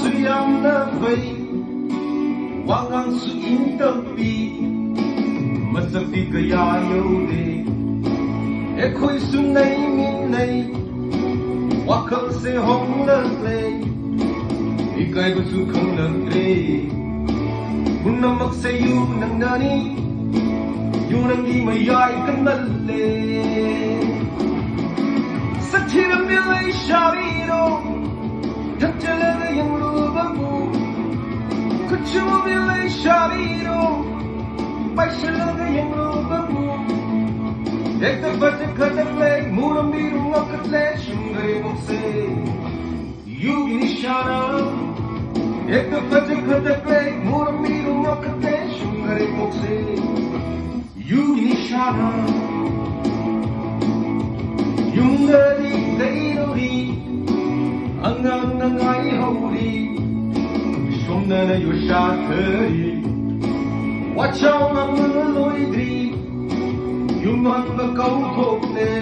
su yamna bai wangang su intapi masakti kaya yaude ekhoi su nei min nei wakhal se hong lag le ikai bu su khang lag le hunamak se yu nang nani yu nang gi mayai kan nalle Shakthirambi lai shaviro thachalaga yanglu babu kuchubi lai shaviro paishalaga yanglu babu ekta bajak khatak lai muram biru ngakat lai shungare mokse yugi nishana ekta bajak khatak lai muram biru ngakat lai shungare mokse yugi nishana Yungari dairuri angang nangai hauri somnana yoshathari wachau namloidri yumhan ba kau thokle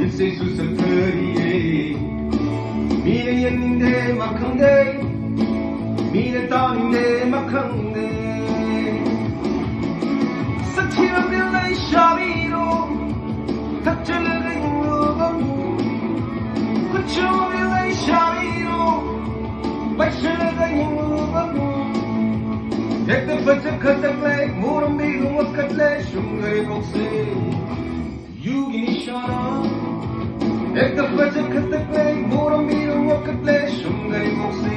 ilse susathari mine yende makhande mine taninde makhande Shakthirambi lai shaviro thachalaga yanglu babu kuchubi lai shaviro paishalaga yanglu babu ekta bajak khatak lai muram biru ngakat lai shungare mokse yugi nishana ekta bajak khatak lai muram biru ngakat lai shungare mokse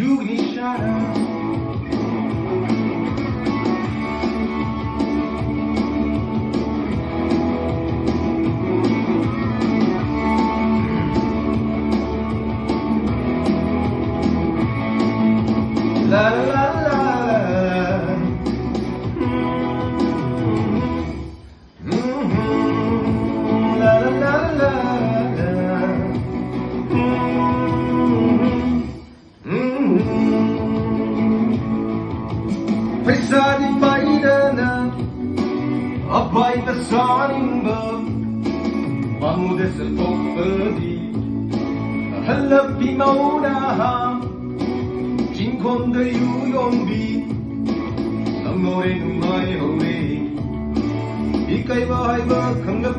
yugi nishana La la la la la la la la Paisa di paidana abai ta sarimba pamude se topadi halapi maunaha Jinkonda yuyombi Namore numai hore Ikai ba hai ba khangap